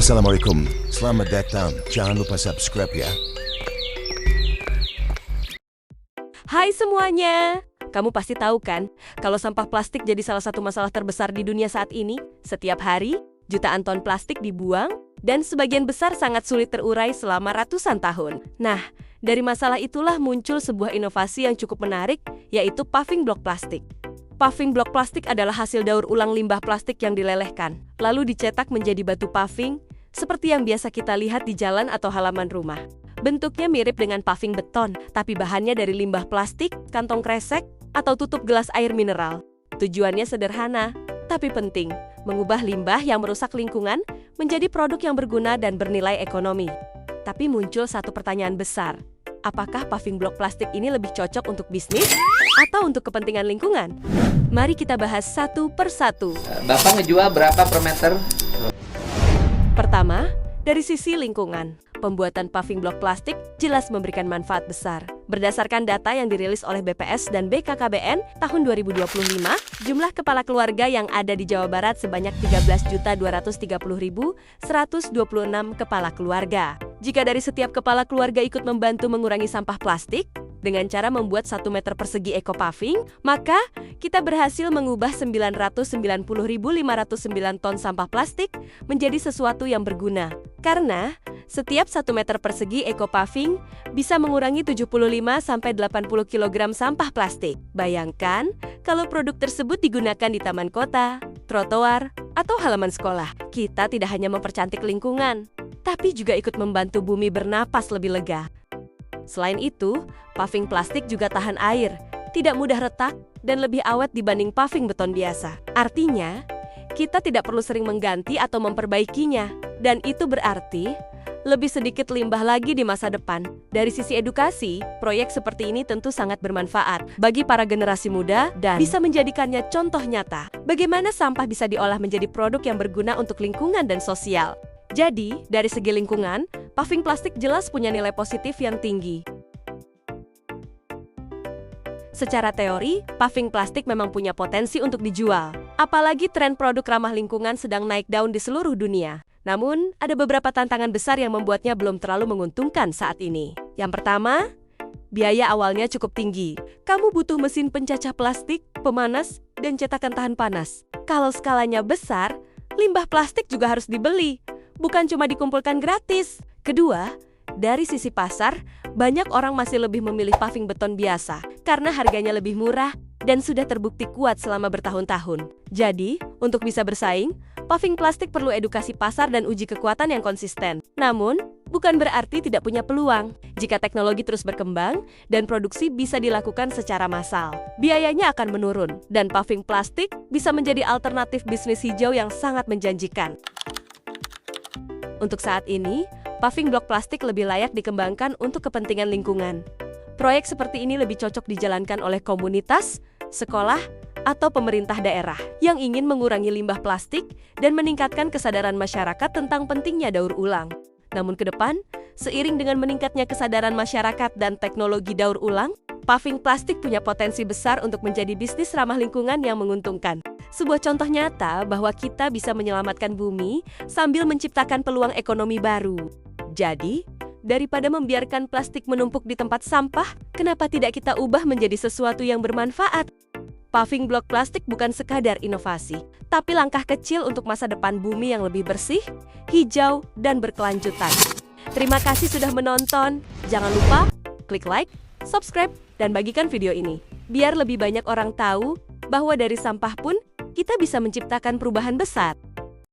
Assalamualaikum, selamat datang. Jangan lupa subscribe ya. Hai semuanya! Kamu pasti tahu kan, kalau sampah plastik jadi salah satu masalah terbesar di dunia saat ini. Setiap hari, jutaan ton plastik dibuang, dan sebagian besar sangat sulit terurai selama ratusan tahun. Nah, dari masalah itulah muncul sebuah inovasi yang cukup menarik, yaitu paving block plastik. Paving block plastik adalah hasil daur ulang limbah plastik yang dilelehkan, lalu dicetak menjadi batu paving, seperti yang biasa kita lihat di jalan atau halaman rumah. Bentuknya mirip dengan paving beton, tapi bahannya dari limbah plastik, kantong kresek, atau tutup gelas air mineral. Tujuannya sederhana, tapi penting, mengubah limbah yang merusak lingkungan menjadi produk yang berguna dan bernilai ekonomi. Tapi muncul satu pertanyaan besar, apakah paving block plastik ini lebih cocok untuk bisnis atau untuk kepentingan lingkungan? Mari kita bahas satu persatu. Bapak ngejual berapa per meter? Pertama, dari sisi lingkungan. Pembuatan paving block plastik jelas memberikan manfaat besar. Berdasarkan data yang dirilis oleh BPS dan BKKBN tahun 2025, jumlah kepala keluarga yang ada di Jawa Barat sebanyak 13.230.126 kepala keluarga. Jika dari setiap kepala keluarga ikut membantu mengurangi sampah plastik, dengan cara membuat 1 meter persegi eco paving, maka kita berhasil mengubah 990.509 ton sampah plastik menjadi sesuatu yang berguna. Karena setiap 1 meter persegi eco paving bisa mengurangi 75-80 kg sampah plastik. Bayangkan kalau produk tersebut digunakan di taman kota, trotoar, atau halaman sekolah. Kita tidak hanya mempercantik lingkungan, tapi juga ikut membantu bumi bernapas lebih lega. Selain itu, paving plastik juga tahan air, tidak mudah retak, dan lebih awet dibanding paving beton biasa. Artinya, kita tidak perlu sering mengganti atau memperbaikinya, dan itu berarti lebih sedikit limbah lagi di masa depan. Dari sisi edukasi, proyek seperti ini tentu sangat bermanfaat bagi para generasi muda dan bisa menjadikannya contoh nyata bagaimana sampah bisa diolah menjadi produk yang berguna untuk lingkungan dan sosial. Jadi, dari segi lingkungan, paving plastik jelas punya nilai positif yang tinggi. Secara teori, paving plastik memang punya potensi untuk dijual. Apalagi tren produk ramah lingkungan sedang naik daun di seluruh dunia. Namun, ada beberapa tantangan besar yang membuatnya belum terlalu menguntungkan saat ini. Yang pertama, biaya awalnya cukup tinggi. Kamu butuh mesin pencacah plastik, pemanas, dan cetakan tahan panas. Kalau skalanya besar, limbah plastik juga harus dibeli, bukan cuma dikumpulkan gratis. Kedua, dari sisi pasar, banyak orang masih lebih memilih paving beton biasa karena harganya lebih murah dan sudah terbukti kuat selama bertahun-tahun. Jadi, untuk bisa bersaing, paving plastik perlu edukasi pasar dan uji kekuatan yang konsisten. Namun, bukan berarti tidak punya peluang. Jika teknologi terus berkembang dan produksi bisa dilakukan secara massal, biayanya akan menurun dan paving plastik bisa menjadi alternatif bisnis hijau yang sangat menjanjikan. Untuk saat ini, paving block plastik lebih layak dikembangkan untuk kepentingan lingkungan. Proyek seperti ini lebih cocok dijalankan oleh komunitas, sekolah, atau pemerintah daerah yang ingin mengurangi limbah plastik dan meningkatkan kesadaran masyarakat tentang pentingnya daur ulang. Namun ke depan, seiring dengan meningkatnya kesadaran masyarakat dan teknologi daur ulang, paving plastik punya potensi besar untuk menjadi bisnis ramah lingkungan yang menguntungkan. Sebuah contoh nyata bahwa kita bisa menyelamatkan bumi sambil menciptakan peluang ekonomi baru. Jadi, daripada membiarkan plastik menumpuk di tempat sampah, kenapa tidak kita ubah menjadi sesuatu yang bermanfaat? Paving block plastik bukan sekadar inovasi, tapi langkah kecil untuk masa depan bumi yang lebih bersih, hijau, dan berkelanjutan. Terima kasih sudah menonton. Jangan lupa klik like, subscribe, dan bagikan video ini. Biar lebih banyak orang tahu bahwa dari sampah pun kita bisa menciptakan perubahan besar.